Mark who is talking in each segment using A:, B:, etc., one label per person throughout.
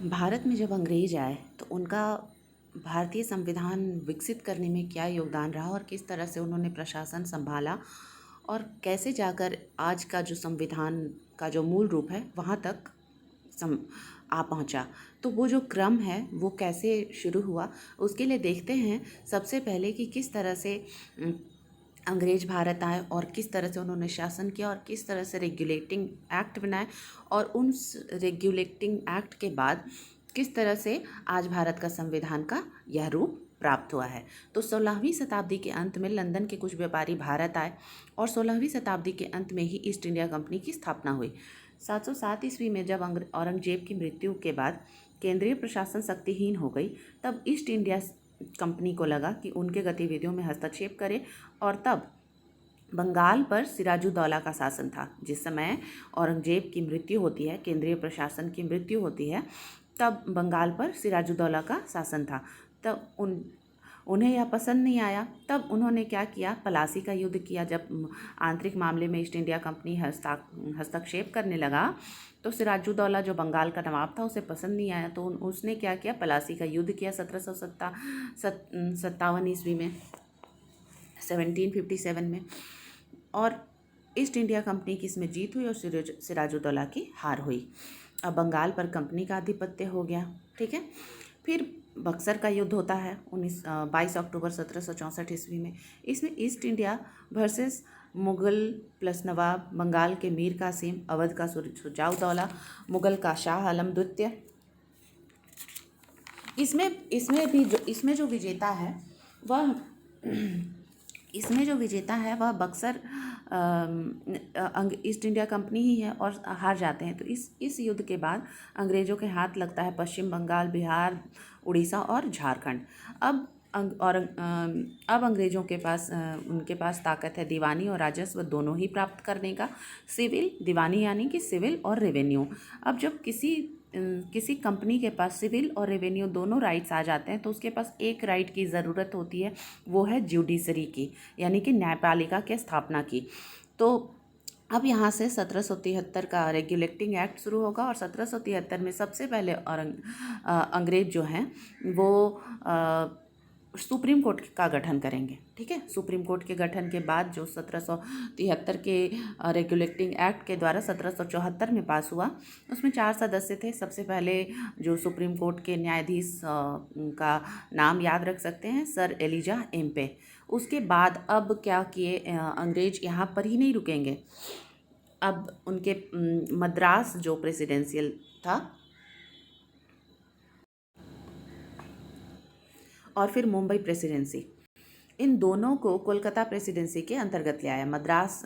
A: भारत में जब अंग्रेज आए तो उनका भारतीय संविधान विकसित करने में क्या योगदान रहा और किस तरह से उन्होंने प्रशासन संभाला और कैसे जाकर आज का जो संविधान का जो मूल रूप है वहाँ तक सम आ पहुँचा। तो वो जो क्रम है वो कैसे शुरू हुआ उसके लिए देखते हैं सबसे पहले कि किस तरह से अंग्रेज भारत आए और किस तरह से उन्होंने शासन किया और किस तरह से रेगुलेटिंग एक्ट बनाए और उस रेगुलेटिंग एक्ट के बाद किस तरह से आज भारत का संविधान का यह रूप प्राप्त हुआ है। तो 16वीं शताब्दी के अंत में लंदन के कुछ व्यापारी भारत आए और 16वीं शताब्दी के अंत में ही ईस्ट इंडिया कंपनी की स्थापना हुई। 707 ईस्वी में जब औरंगजेब की मृत्यु के बाद केंद्रीय प्रशासन शक्तिहीन हो गई, तब ईस्ट इंडिया कंपनी को लगा कि उनके गतिविधियों में हस्तक्षेप करे और तब बंगाल पर सिराजुद्दौला का शासन था। जिस समय औरंगजेब की मृत्यु होती है, केंद्रीय प्रशासन की मृत्यु होती है, तब बंगाल पर सिराजुद्दौला का शासन था। तब उन्हें यह पसंद नहीं आया। तब उन्होंने क्या किया, पलासी का युद्ध किया। जब आंतरिक मामले में ईस्ट इंडिया कंपनी हस्तक्षेप करने लगा तो सिराजुद्दौला जो बंगाल का नवाब था उसे पसंद नहीं आया। तो उसने क्या किया, पलासी का युद्ध किया 1757 ईस्वी में, 1757 में, और ईस्ट इंडिया कंपनी की इसमें जीत हुई और सिराजुद्दौला की हार हुई। अब बंगाल पर कंपनी का आधिपत्य हो गया। ठीक है। फिर बक्सर का युद्ध होता है 22 अक्टूबर 1764 ईस्वी में। इसमें East India versus Mughal plus nawab, Bengal के मीर कासिम, अवध का सुजाउद्दौला, मुगल का शाह आलम द्वितीय। इसमें जो विजेता है वह बक्सर ईस्ट इंडिया कंपनी ही है और हार जाते हैं। तो इस युद्ध के बाद अंग्रेज़ों के हाथ लगता है पश्चिम बंगाल, बिहार, उड़ीसा और झारखंड। अब अंग्रेज़ों के पास उनके पास ताकत है दीवानी और राजस्व दोनों ही प्राप्त करने का। सिविल दीवानी यानी कि सिविल और रेवेन्यू। अब जब किसी कंपनी के पास सिविल और रेवेन्यू दोनों राइट्स आ जाते हैं तो उसके पास एक राइट की ज़रूरत होती है, वो है जुडिशरी की, यानी कि न्यायपालिका के स्थापना की। तो अब यहाँ से 1773 का रेगुलेटिंग एक्ट शुरू होगा और 1773 में सबसे पहले अंग्रेज जो हैं वो सुप्रीम कोर्ट का गठन करेंगे। ठीक है। सुप्रीम कोर्ट के गठन के बाद जो 1773 के रेगुलेटिंग एक्ट के द्वारा 1774 में पास हुआ, उसमें 4 सदस्य थे। सबसे पहले जो सुप्रीम कोर्ट के न्यायाधीश का नाम याद रख सकते हैं, सर एलिजा एम्पे। उसके बाद अब क्या किए, अंग्रेज यहाँ पर ही नहीं रुकेंगे। अब उनके मद्रास जो प्रेसिडेंशियल था और फिर मुंबई प्रेसिडेंसी, इन दोनों को कोलकाता प्रेसिडेंसी के अंतर्गत ले आया। मद्रास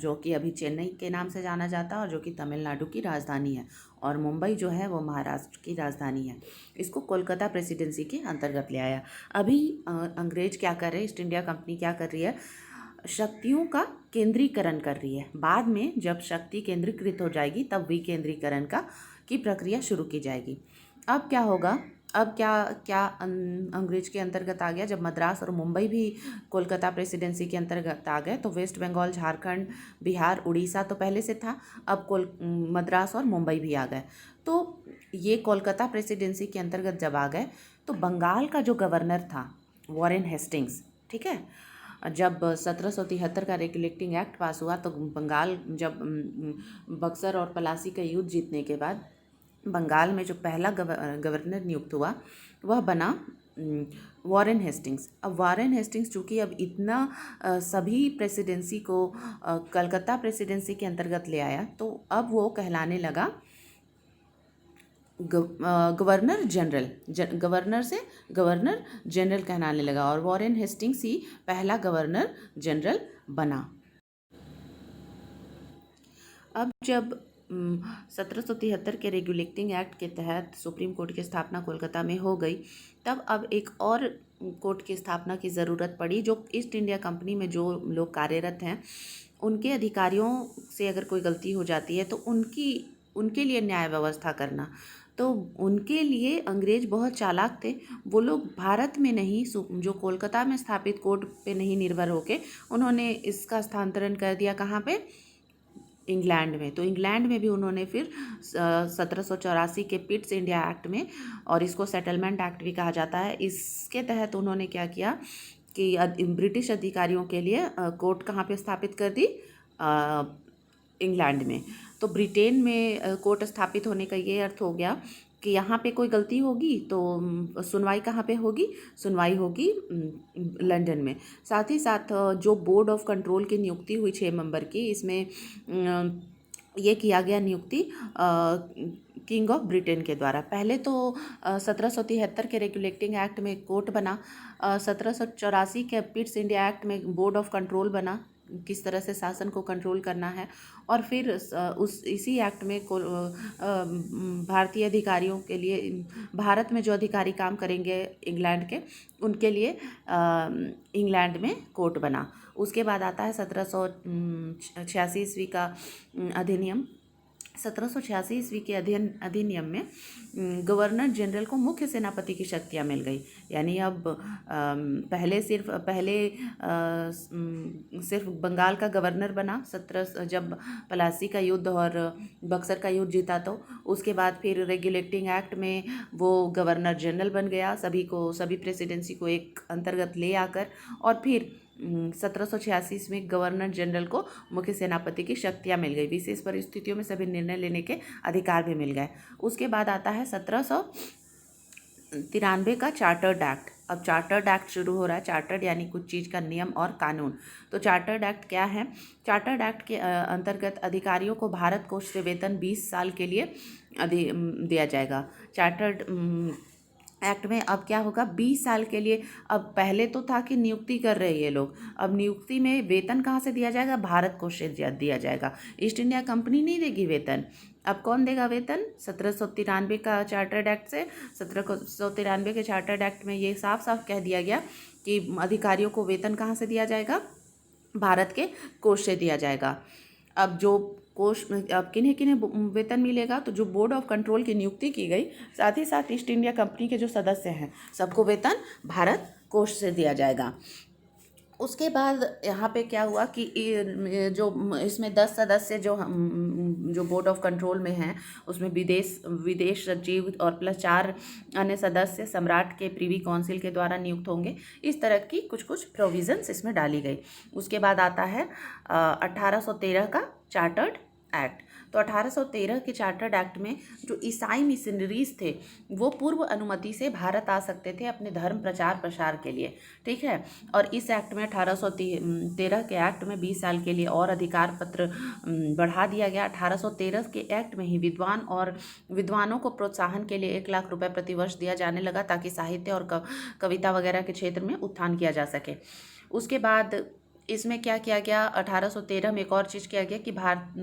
A: जो कि अभी चेन्नई के नाम से जाना जाता है और जो कि तमिलनाडु की राजधानी है, और मुंबई जो है वो महाराष्ट्र की राजधानी है। इसको कोलकाता प्रेसिडेंसी के अंतर्गत ले आया। अभी अंग्रेज क्या कर रहे हैं, ईस्ट इंडिया कंपनी क्या कर रही है, शक्तियों का केंद्रीकरण कर रही है। बाद में जब शक्ति केंद्रीकृत हो जाएगी तब विकेंद्रीकरण की प्रक्रिया शुरू की जाएगी। अब क्या होगा, अब क्या अंग्रेज के अंतर्गत आ गया। जब मद्रास और मुंबई भी कोलकाता प्रेसिडेंसी के अंतर्गत आ गए तो वेस्ट बंगाल, झारखंड, बिहार, उड़ीसा तो पहले से था, अब मद्रास और मुंबई भी आ गए। तो ये कोलकाता प्रेसिडेंसी के अंतर्गत जब आ गए तो बंगाल का जो गवर्नर था वॉरेन हेस्टिंग्स, ठीक है, जब 1773 का रेगुलेटिंग एक्ट पास हुआ तो बंगाल जब बक्सर और पलासी का युद्ध जीतने के बाद बंगाल में जो पहला गवर्नर नियुक्त हुआ वह बना वॉरेन हेस्टिंग्स। अब वॉरेन हेस्टिंग्स चूँकि अब इतना सभी प्रेसिडेंसी को कलकत्ता प्रेसिडेंसी के अंतर्गत ले आया तो अब वो कहलाने लगा गवर्नर जनरल, गवर्नर से गवर्नर जनरल कहलाने लगा और वॉरेन हेस्टिंग्स ही पहला गवर्नर जनरल बना। अब जब 1773 के रेगुलेटिंग एक्ट के तहत सुप्रीम कोर्ट की स्थापना कोलकाता में हो गई, तब अब एक और कोर्ट की स्थापना की ज़रूरत पड़ी। जो ईस्ट इंडिया कंपनी में जो लोग कार्यरत हैं उनके अधिकारियों से अगर कोई गलती हो जाती है तो उनके लिए न्याय व्यवस्था करना। तो उनके लिए अंग्रेज बहुत चालाक थे। वो लोग भारत में नहीं, जो कोलकाता में स्थापित कोर्ट पे नहीं निर्भर होके उन्होंने इसका स्थानांतरण कर दिया कहाँ पे, इंग्लैंड में। तो इंग्लैंड में भी उन्होंने फिर 1784 के पिट्स इंडिया एक्ट में, और इसको सेटलमेंट एक्ट भी कहा जाता है, इसके तहत उन्होंने क्या किया कि ब्रिटिश अधिकारियों के लिए कोर्ट कहाँ पे स्थापित कर दी, इंग्लैंड में। तो ब्रिटेन में कोर्ट स्थापित होने का ये अर्थ हो गया कि यहाँ पे कोई गलती होगी तो सुनवाई कहाँ पे होगी, सुनवाई होगी लंदन में। साथ ही साथ जो बोर्ड ऑफ कंट्रोल की नियुक्ति हुई 6 मेंबर की, इसमें ये किया गया नियुक्ति किंग ऑफ ब्रिटेन के द्वारा। पहले तो 1773 के रेगुलेटिंग एक्ट में कोर्ट बना, 1784 के पिट्स इंडिया एक्ट में बोर्ड ऑफ कंट्रोल बना, किस तरह से शासन को कंट्रोल करना है, और फिर उस इसी एक्ट में भारतीय अधिकारियों के लिए, भारत में जो अधिकारी काम करेंगे इंग्लैंड के, उनके लिए इंग्लैंड में कोर्ट बना। उसके बाद आता है 1786 ईस्वी का अधिनियम। 1786 ईस्वी के अधिनियम में गवर्नर जनरल को मुख्य सेनापति की शक्तियाँ मिल गई। यानी अब पहले सिर्फ बंगाल का गवर्नर बना, जब पलासी का युद्ध और बक्सर का युद्ध जीता, तो उसके बाद फिर रेगुलेटिंग एक्ट में वो गवर्नर जनरल बन गया, सभी प्रेसिडेंसी को एक अंतर्गत ले आकर, और फिर 1786 में गवर्नर जनरल को मुख्य सेनापति की शक्तियाँ मिल गई, विशेष परिस्थितियों में सभी निर्णय लेने के अधिकार भी मिल गए। उसके बाद आता है 1793 का चार्टर्ड एक्ट। अब चार्टर्ड एक्ट शुरू हो रहा है। चार्टर्ड यानी कुछ चीज़ का नियम और कानून। तो चार्टर्ड एक्ट क्या है? चार्टर्ड एक्ट के अंतर्गत अधिकारियों को भारत कोष से वेतन 20 साल के लिए दिया जाएगा। चार्टर्ड एक्ट में अब क्या होगा, 20 साल के लिए। अब पहले तो था कि नियुक्ति कर रहे ये लोग, अब नियुक्ति में वेतन कहाँ से दिया जाएगा? भारत कोष से दिया जाएगा। ईस्ट इंडिया कंपनी नहीं देगी वेतन। अब कौन देगा वेतन? 1793 का चार्टर्ड एक्ट से, 1793 के चार्टर्ड एक्ट में ये साफ साफ कह दिया गया कि अधिकारियों को वेतन कहाँ से दिया जाएगा? भारत के कोष से दिया जाएगा। अब जो कोष में अब किन्हें किन्हें वेतन मिलेगा? तो जो बोर्ड ऑफ कंट्रोल की नियुक्ति की गई, साथ ही साथ ईस्ट इंडिया कंपनी के जो सदस्य हैं, सबको वेतन भारत कोष से दिया जाएगा। उसके बाद यहाँ पे क्या हुआ कि जो इसमें 10 सदस्य जो बोर्ड ऑफ कंट्रोल में हैं, उसमें विदेश सचिव और प्लस 4 अन्य सदस्य सम्राट के प्रीवी काउंसिल के द्वारा नियुक्त होंगे। इस तरह की कुछ कुछ प्रोविजंस इसमें डाली गई। उसके बाद आता है 1813 का चार्टर्ड एक्ट। तो 1813 के चार्टर्ड एक्ट में जो ईसाई मिशनरीज थे, वो पूर्व अनुमति से भारत आ सकते थे अपने धर्म प्रचार प्रसार के लिए, ठीक है। और इस एक्ट में 1813 के एक्ट में 20 साल के लिए और अधिकार पत्र बढ़ा दिया गया। 1813 के एक्ट में ही विद्वानों को प्रोत्साहन के लिए 1 लाख रुपए प्रतिवर्ष दिया जाने लगा, ताकि साहित्य और कविता वगैरह के क्षेत्र में उत्थान किया जा सके। उसके बाद इसमें क्या किया गया? 1813 में एक और चीज़ किया गया कि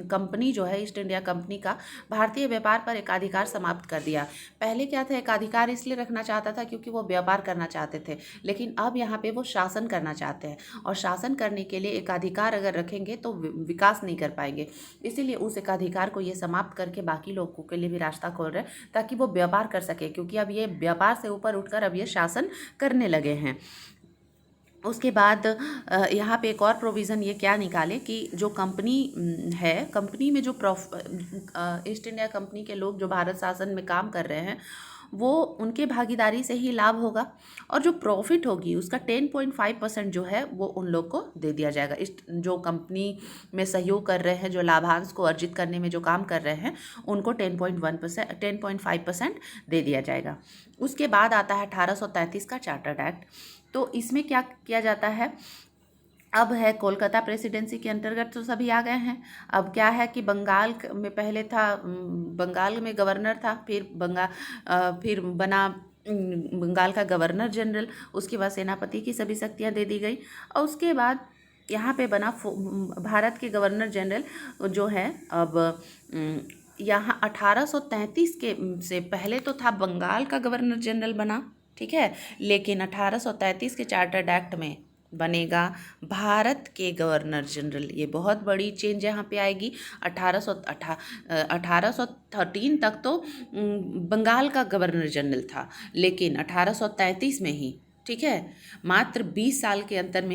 A: कंपनी जो है, ईस्ट इंडिया कंपनी का भारतीय व्यापार पर एकाधिकार समाप्त कर दिया। पहले क्या था, एकाधिकार इसलिए रखना चाहता था क्योंकि वो व्यापार करना चाहते थे, लेकिन अब यहाँ पे वो शासन करना चाहते हैं, और शासन करने के लिए एकाधिकार अगर रखेंगे तो विकास नहीं कर पाएंगे। इसीलिए उस एकाधिकार को ये समाप्त करके बाकी लोगों के लिए भी रास्ता खोल रहे हैं, ताकि वो व्यापार कर सके, क्योंकि अब ये व्यापार से ऊपर उठकर अब ये शासन करने लगे हैं। उसके बाद यहाँ पे एक और प्रोविज़न ये क्या निकाले कि जो कंपनी है, कंपनी में जो ईस्ट इंडिया कंपनी के लोग जो भारत शासन में काम कर रहे हैं, वो उनके भागीदारी से ही लाभ होगा, और जो प्रॉफिट होगी उसका 10.5% जो है वो उन लोग को दे दिया जाएगा। जो कंपनी में सहयोग कर रहे हैं, जो लाभांश को अर्जित करने में जो काम कर रहे हैं, उनको 10.5% दे दिया जाएगा। उसके बाद आता है 1833 का चार्टर्ड एक्ट। तो इसमें क्या किया जाता है? अब है कोलकाता प्रेसिडेंसी के अंतर्गत तो सभी आ गए हैं। अब क्या है कि बंगाल में पहले था, बंगाल में गवर्नर था, फिर बना बंगाल का गवर्नर जनरल। उसके बाद सेनापति की सभी शक्तियाँ दे दी गई, और उसके बाद यहाँ पे बना भारत के गवर्नर जनरल जो है। अब यहाँ 1833 के से पहले तो था बंगाल का गवर्नर जनरल बना, ठीक है, लेकिन 1833 के चार्टर्ड एक्ट में बनेगा भारत के गवर्नर जनरल। ये बहुत बड़ी चेंज यहाँ पे आएगी। 1813 तक तो बंगाल का गवर्नर जनरल था, लेकिन 1833 में ही, ठीक है। मात्र 20 साल के अंदर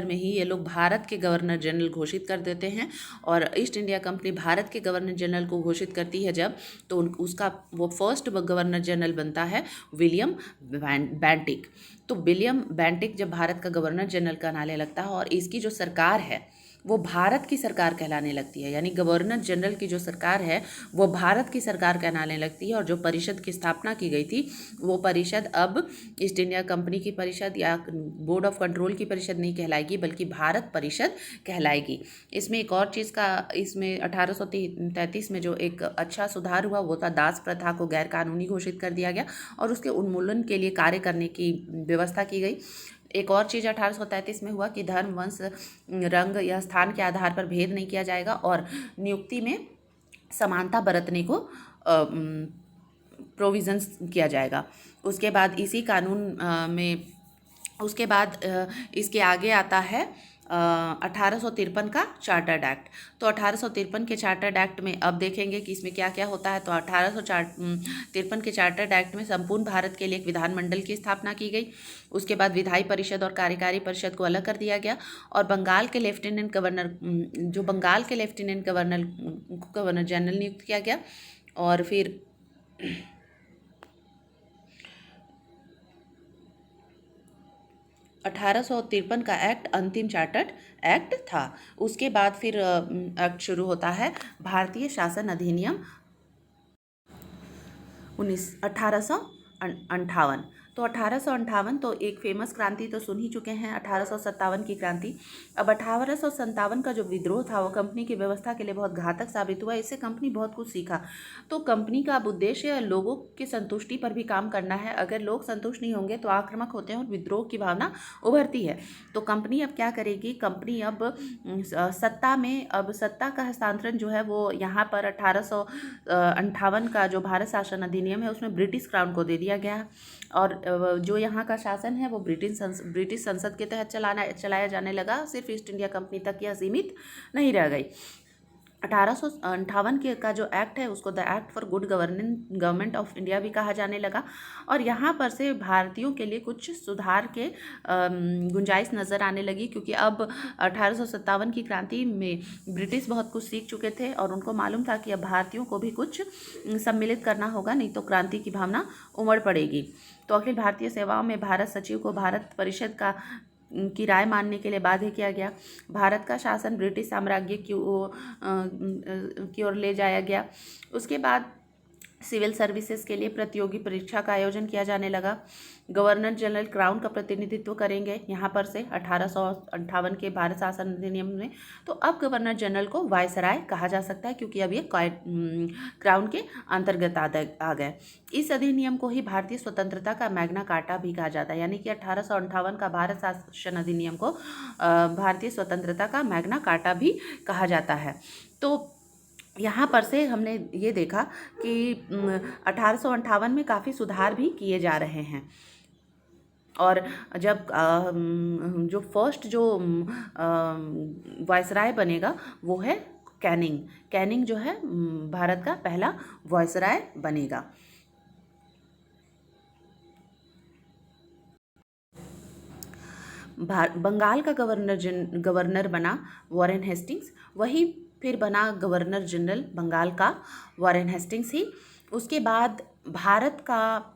A: में ही ये लोग भारत के गवर्नर जनरल घोषित कर देते हैं। और ईस्ट इंडिया कंपनी भारत के गवर्नर जनरल को घोषित करती है जब, तो उसका वो फर्स्ट गवर्नर जनरल बनता है विलियम बेंटिक। तो विलियम बेंटिक जब भारत का गवर्नर जनरल कहलाने लगता है और इसकी जो सरकार है वो भारत की सरकार कहलाने लगती है, यानी गवर्नर जनरल की जो सरकार है वो भारत की सरकार कहलाने लगती है। और जो परिषद की स्थापना की गई थी वो परिषद अब ईस्ट इंडिया कंपनी की परिषद या बोर्ड ऑफ कंट्रोल की परिषद नहीं कहलाएगी, बल्कि भारत परिषद कहलाएगी। इसमें एक और चीज़ का, इसमें 1833 में जो एक अच्छा सुधार हुआ वो था दास प्रथा को गैर कानूनी घोषित कर दिया गया और उसके उन्मूलन के लिए कार्य करने की व्यवस्था की गई। एक और चीज़ 1833 में हुआ कि धर्म, वंश, रंग या स्थान के आधार पर भेद नहीं किया जाएगा और नियुक्ति में समानता बरतने को प्रोविजंस किया जाएगा। उसके बाद इसी कानून में उसके बाद इसके आगे आता है 1853 का चार्टर्ड एक्ट। तो 1853 के चार्टर्ड एक्ट में अब देखेंगे कि इसमें क्या क्या होता है। तो 1853 के चार्टर्ड एक्ट में संपूर्ण भारत के लिए एक विधानमंडल की स्थापना की गई। उसके बाद विधायी परिषद और कार्यकारी परिषद को अलग कर दिया गया और बंगाल के लेफ्टिनेंट गवर्नर, जो बंगाल के लेफ्टिनेंट गवर्नर जनरल नियुक्त किया गया। और फिर 1853 का एक्ट अंतिम चार्टर्ड एक्ट था। उसके बाद फिर एक्ट शुरू होता है भारतीय शासन अधिनियम 1858। तो 1858 तो एक फेमस क्रांति तो सुन ही चुके हैं, 1857 की क्रांति। अब 1857 का जो विद्रोह था वो कंपनी की व्यवस्था के लिए बहुत घातक साबित हुआ। इससे कंपनी बहुत कुछ सीखा। तो कंपनी का अब उद्देश्य लोगों की संतुष्टि पर भी काम करना है। अगर लोग संतुष्ट नहीं होंगे तो आक्रामक होते हैं और विद्रोह की भावना उभरती है। तो कंपनी अब क्या करेगी, कंपनी अब सत्ता का हस्तांतरण जो है वो यहाँ पर 1858 का जो भारत शासन अधिनियम है उसमें ब्रिटिश क्राउन को दे दिया गया। और जो यहाँ का शासन है वो ब्रिटिश संसद के तहत चलाया जाने लगा। सिर्फ ईस्ट इंडिया कंपनी तक यह सीमित नहीं रह गई। 1858 का जो एक्ट है उसको the act for good government of India भी कहा जाने लगा। और यहाँ पर से भारतीयों के लिए कुछ सुधार के गुंजाइश नज़र आने लगी, क्योंकि अब 1857 की क्रांति में ब्रिटिश बहुत कुछ सीख चुके थे और उनको मालूम था कि अब भारतीयों को भी कुछ सम्मिलित करना होगा, नहीं तो क्रांति की भावना उमड़ पड़ेगी। तो अखिल भारतीय सेवाओं में भारत सचिव को भारत परिषद की राय मानने के लिए बाध्य किया गया। भारत का शासन ब्रिटिश साम्राज्य की ओर ले जाया गया। उसके बाद सिविल सर्विसेज के लिए प्रतियोगी परीक्षा का आयोजन किया जाने लगा। गवर्नर जनरल क्राउन का प्रतिनिधित्व करेंगे यहाँ पर से 1858 के भारत शासन अधिनियम में। तो अब गवर्नर जनरल को वायसराय कहा जा सकता है, क्योंकि अब ये क्राउन के अंतर्गत आ गए। इस अधिनियम को ही भारतीय स्वतंत्रता का मैग्ना कार्टा भी कहा जाता है, यानी कि 1858 का भारत शासन अधिनियम को भारतीय स्वतंत्रता का मैग्ना कार्टा भी कहा जाता है। तो यहाँ पर से हमने ये देखा कि 1858 में काफ़ी सुधार भी किए जा रहे हैं। और जब जो फर्स्ट जो वायसराय बनेगा वो है कैनिंग जो है भारत का पहला वायसराय बनेगा। बंगाल का गवर्नर बना वॉरेन हेस्टिंग्स, वही फिर बना गवर्नर जनरल बंगाल का वॉरेन हेस्टिंग्स ही। उसके बाद भारत का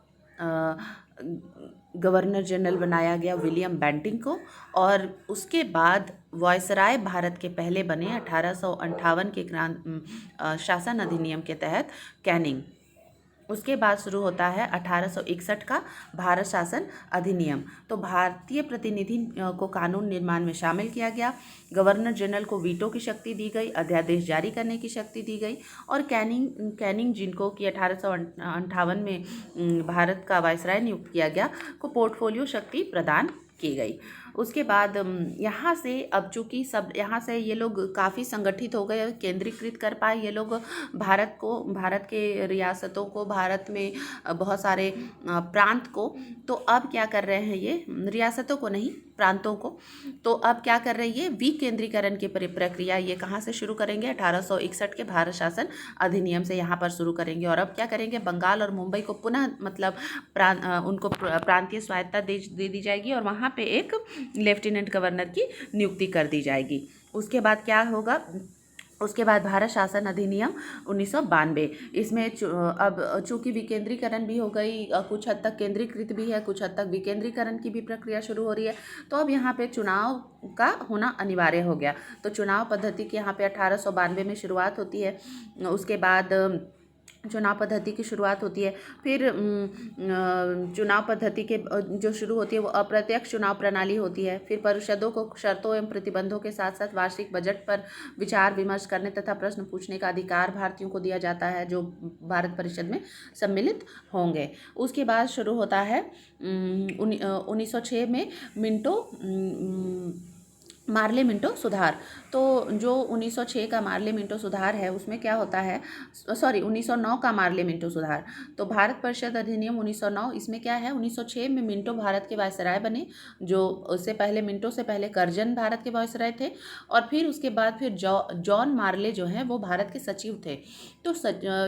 A: गवर्नर जनरल बनाया गया विलियम बेंटिक को। और उसके बाद वायसराय भारत के पहले बने 1858 के शासन अधिनियम के तहत कैनिंग। उसके बाद शुरू होता है 1861 का भारत शासन अधिनियम। तो भारतीय प्रतिनिधि को कानून निर्माण में शामिल किया गया। गवर्नर जनरल को वीटो की शक्ति दी गई, अध्यादेश जारी करने की शक्ति दी गई। और कैनिंग जिनको कि 1858 में भारत का वायसराय नियुक्त किया गया, को पोर्टफोलियो शक्ति प्रदान की गई। उसके बाद यहाँ से अब चूँकि सब यहाँ से ये लोग काफ़ी संगठित हो गए, केंद्रीकृत कर पाए ये लोग भारत को, भारत के रियासतों को, भारत में बहुत सारे प्रांत को। तो अब क्या कर रहे हैं ये, रियासतों को नहीं, प्रांतों को। तो अब क्या कर रही है, विकेंद्रीकरण की प्रक्रिया ये कहाँ से शुरू करेंगे, 1861 के भारत शासन अधिनियम से यहाँ पर शुरू करेंगे। और अब क्या करेंगे, बंगाल और मुंबई को पुनः मतलब उनको प्रांतीय स्वायत्ता दे दी जाएगी और वहाँ पे एक लेफ्टिनेंट गवर्नर की नियुक्ति कर दी जाएगी। उसके बाद क्या होगा, उसके बाद भारत शासन अधिनियम 1992, इसमें अब चूँकि विकेंद्रीकरण भी हो गई, कुछ हद तक केंद्रीकृत भी है, कुछ हद तक विकेंद्रीकरण की भी प्रक्रिया शुरू हो रही है। तो अब यहाँ पे चुनाव का होना अनिवार्य हो गया। तो चुनाव पद्धति की यहाँ पे 1892 में शुरुआत होती है। उसके बाद चुनाव पद्धति की शुरुआत होती है। फिर चुनाव पद्धति के जो शुरू होती है वो अप्रत्यक्ष चुनाव प्रणाली होती है। फिर परिषदों को शर्तों एवं प्रतिबंधों के साथ साथ वार्षिक बजट पर विचार विमर्श करने तथा प्रश्न पूछने का अधिकार भारतीयों को दिया जाता है, जो भारत परिषद में सम्मिलित होंगे। उसके बाद शुरू होता है 1906 में मार्ले मिंटो सुधार। तो जो 1906 का मार्ले मिंटो सुधार है उसमें क्या होता है, 1909 का मार्ले मिंटो सुधार। तो भारत परिषद अधिनियम 1909, इसमें क्या है, 1906 में मिंटो भारत के वायसराय बने, जो उससे पहले मिंटो से पहले कर्जन भारत के वायसराय थे। और फिर उसके बाद फिर जॉन मार्ले जो हैं वो भारत के सचिव थे। तो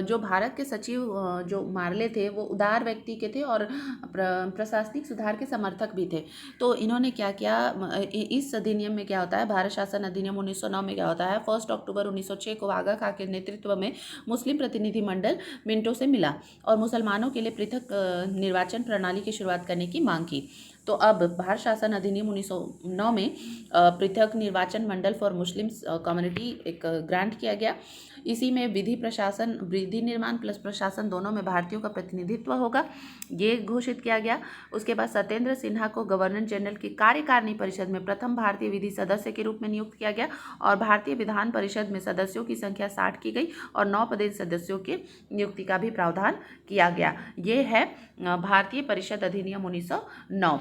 A: जो भारत के सचिव जो मार्ले थे वो उदार व्यक्ति के थे और प्रशासनिक सुधार के समर्थक भी थे। तो इन्होंने क्या किया, इस अधिनियम में क्या होता है, भारत शासन अधिनियम 1909 में क्या होता है, 1 अक्टूबर 1906 को आगा खां के नेतृत्व में मुस्लिम प्रतिनिधि मंडल मिंटो से मिला और मुसलमानों के लिए पृथक निर्वाचन प्रणाली की शुरुआत करने की मांग की। तो अब भारत शासन अधिनियम 1909 में पृथक निर्वाचन मंडल फॉर मुस्लिम कम्युनिटी एक ग्रांट किया गया। इसी में विधि निर्माण प्लस प्रशासन दोनों में भारतीयों का प्रतिनिधित्व होगा, ये घोषित किया गया। उसके बाद सत्येंद्र सिन्हा को गवर्नर जनरल की कार्यकारिणी परिषद में प्रथम भारतीय विधि सदस्य के रूप में नियुक्त किया गया और भारतीय विधान परिषद में सदस्यों की संख्या 60 की गई और 9 पदेन सदस्यों के नियुक्ति का भी प्रावधान किया गया। ये है भारतीय परिषद अधिनियम 1909।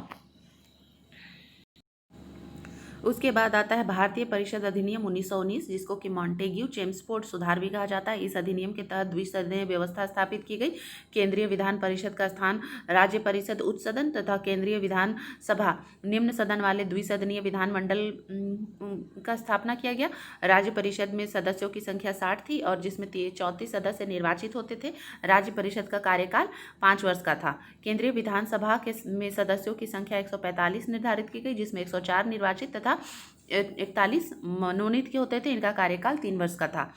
A: उसके बाद आता है भारतीय परिषद अधिनियम 1919, जिसको कि मॉन्टेग्यू चेम्सफोर्ड सुधार भी कहा जाता है। इस अधिनियम के तहत द्विसदनीय व्यवस्था स्थापित की गई। केंद्रीय विधान परिषद का स्थान राज्य परिषद उच्च सदन तथा केंद्रीय विधान सभा निम्न सदन वाले द्विसदनीय विधानमंडल का स्थापना किया गया। राज्य परिषद में सदस्यों की संख्या 60 थी और जिसमें 34 सदस्य निर्वाचित होते थे। राज्य परिषद का कार्यकाल 5 वर्ष का था। केंद्रीय विधानसभा में सदस्यों की संख्या 145 निर्धारित की गई, जिसमें 104 निर्वाचित तथा 41 मनोनीत के होते थे। इनका कार्यकाल 3 वर्ष का था।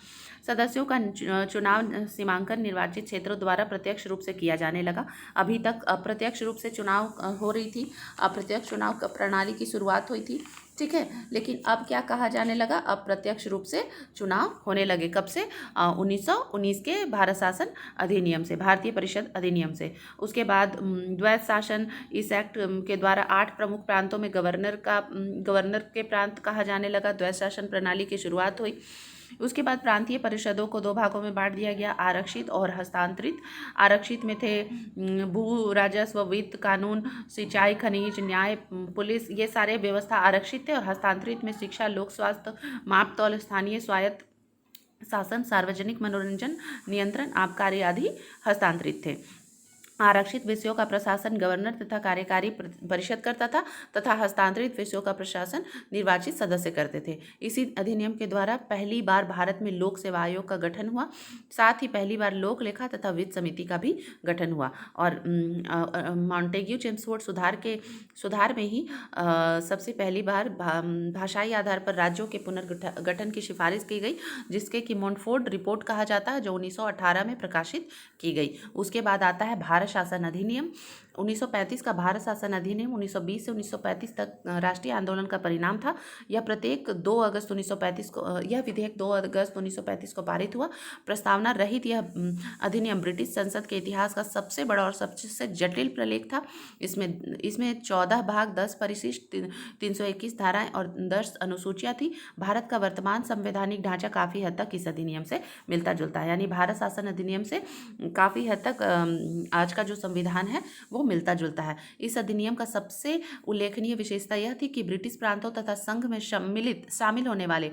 A: सदस्यों का चुनाव सीमांकन निर्वाचित क्षेत्रों द्वारा प्रत्यक्ष रूप से किया जाने लगा। अभी तक अप्रत्यक्ष रूप से चुनाव हो रही थी, अप्रत्यक्ष चुनाव प्रणाली की शुरुआत हुई थी, ठीक है। लेकिन अब क्या कहा जाने लगा, अब प्रत्यक्ष रूप से चुनाव होने लगे। कब से, 1919 के भारत शासन अधिनियम से, भारतीय परिषद अधिनियम से। उसके बाद द्वैध शासन, इस एक्ट के द्वारा 8 प्रमुख प्रांतों में गवर्नर के प्रांत कहा जाने लगा। द्वैध शासन प्रणाली की शुरुआत हुई। उसके बाद प्रांतीय परिषदों को 2 भागों में बांट दिया गया, आरक्षित और हस्तांतरित। आरक्षित में थे भू राजस्व, वित्त, कानून, सिंचाई, खनिज, न्याय, पुलिस, ये सारे व्यवस्था आरक्षित थे। और हस्तांतरित में शिक्षा, लोक स्वास्थ्य, माप तौल, स्थानीय स्वायत्त शासन, सार्वजनिक मनोरंजन, नियंत्रण, आबकारी आदि हस्तांतरित थे। आरक्षित विषयों का प्रशासन गवर्नर तथा कार्यकारी परिषद करता था तथा हस्तांतरित विषयों का प्रशासन निर्वाचित सदस्य करते थे। इसी अधिनियम के द्वारा पहली बार भारत में लोक सेवा आयोग का गठन हुआ। साथ ही पहली बार लोक लेखा तथा वित्त समिति का भी गठन हुआ। और मॉन्टेग्यू चेम्सफोर्ड सुधार में ही सबसे पहली बार भाषाई आधार पर राज्यों के पुनर्गठन की सिफारिश की गई, जिसके कि मॉन्टफोर्ड रिपोर्ट कहा जाता है, जो 1918 में प्रकाशित की गई। उसके बाद आता है भारत शासन अधिनियम 1935 का। भारत शासन अधिनियम 1920 से 1935 तक राष्ट्रीय आंदोलन का परिणाम था। यह विधेयक 2 अगस्त 1935 को पारित हुआ। प्रस्तावना रहित यह अधिनियम ब्रिटिश संसद के इतिहास का सबसे बड़ा और सबसे जटिल प्रलेख था। इसमें 14 भाग, 10 परिशिष्ट, 321 धाराएं और 10 अनुसूचियां थी। भारत का वर्तमान संवैधानिक ढांचा काफ़ी हद तक इस अधिनियम से मिलता जुलता है, यानी भारत शासन अधिनियम से काफ़ी हद तक आज का जो संविधान है वो मिलता जुलता है। इस अधिनियम का सबसे उल्लेखनीय विशेषता यह थी कि ब्रिटिश प्रांतों तथा संघ में शामिल होने वाले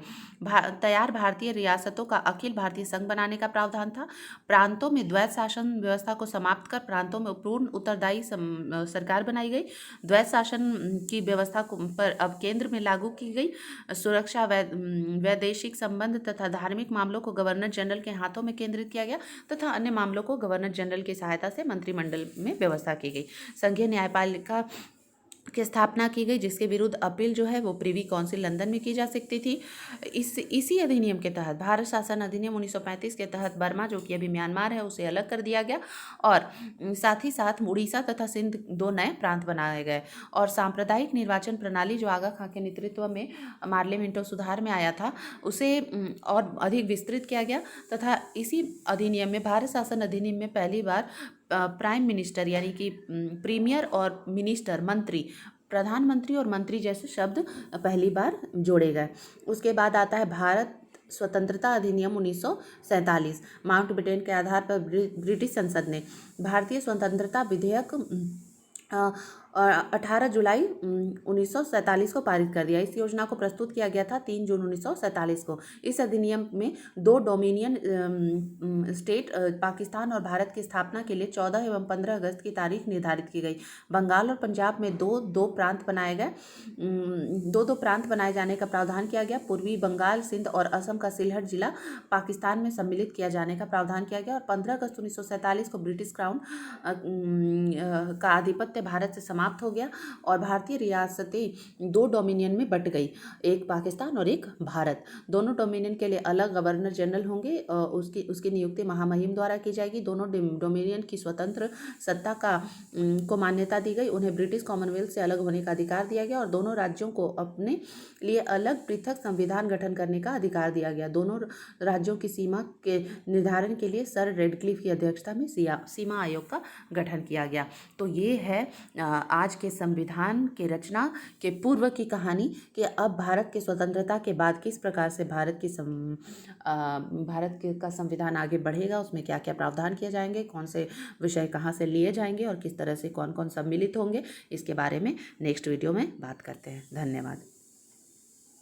A: तैयार भारतीय रियासतों का अखिल भारतीय संघ बनाने का प्रावधान था। प्रांतों में द्वैत शासन व्यवस्था को समाप्त कर प्रांतों में पूर्ण उत्तरदायी सरकार बनाई गई। द्वैत शासन की व्यवस्था पर अब केंद्र में लागू की गई। सुरक्षा, वैदेशिक संबंध तथा धार्मिक मामलों को गवर्नर जनरल के हाथों में केंद्रित किया गया तथा अन्य मामलों को गवर्नर जनरल की सहायता से मंत्रिमंडल में व्यवस्था की गई। संघीय न्यायपालिका की स्थापना की गई, जिसके विरुद्ध अपील जो है वो प्रिवी काउंसिल लंदन में की जा सकती थी। इसी अधिनियम के तहत भारत शासन अधिनियम 1935 के तहत बर्मा, जो कि अभी म्यांमार है, उसे अलग कर दिया गया और साथ ही साथ उड़ीसा तथा सिंध 2 नए प्रांत बनाए गए। और सांप्रदायिक निर्वाचन प्रणाली जो आगा खां के नेतृत्व में मार्ले मिंटो सुधार में आया था, उसे और अधिक विस्तृत किया गया तथा इसी अधिनियम में, भारत शासन अधिनियम में पहली बार प्राइम मिनिस्टर यानी कि प्रीमियर और मिनिस्टर, मंत्री, प्रधानमंत्री और मंत्री जैसे शब्द पहली बार जोड़े गए। उसके बाद आता है भारत स्वतंत्रता अधिनियम 1947। माउंटबेटन के आधार पर ब्रिटिश संसद ने भारतीय स्वतंत्रता विधेयक 18 जुलाई 1947 को पारित कर दिया। इस योजना को प्रस्तुत किया गया था 3 जून 1947 को। इस अधिनियम में 2 डोमिनियन स्टेट पाकिस्तान और भारत की स्थापना के लिए 14 एवं 15 अगस्त की तारीख निर्धारित की गई। बंगाल और पंजाब में दो प्रांत बनाए गए। दो प्रांत बनाए जाने का प्रावधान किया गया। पूर्वी बंगाल, सिंध और असम का सिलहट जिला पाकिस्तान में सम्मिलित किया जाने का प्रावधान किया गया और 15 अगस्त 1947 को ब्रिटिश क्राउन का आधिपत्य भारत से समाप्त हो गया और भारतीय रियासतें 2 डोमिनियन में बट गई, एक पाकिस्तान और एक भारत। दोनों डोमिनियन के लिए अलग गवर्नर जनरल होंगे और उसकी नियुक्ति महामहिम द्वारा की जाएगी। दोनों डोमिनियन की स्वतंत्र सत्ता को मान्यता दी गई। उन्हें ब्रिटिश कॉमनवेल्थ से अलग होने का अधिकार दिया गया और दोनों राज्यों को अपने लिए अलग पृथक संविधान गठन करने का अधिकार दिया गया। दोनों राज्यों की सीमा के निर्धारण के लिए सर रेडक्लिफ की अध्यक्षता में सीमा आयोग का गठन किया गया। तो ये है आज के संविधान के रचना के पूर्व की कहानी कि अब भारत के स्वतंत्रता के बाद किस प्रकार से भारत का संविधान आगे बढ़ेगा, उसमें क्या क्या प्रावधान किए जाएंगे, कौन से विषय कहाँ से लिए जाएंगे और किस तरह से कौन कौन सम्मिलित होंगे, इसके बारे में नेक्स्ट वीडियो में बात करते हैं। धन्यवाद।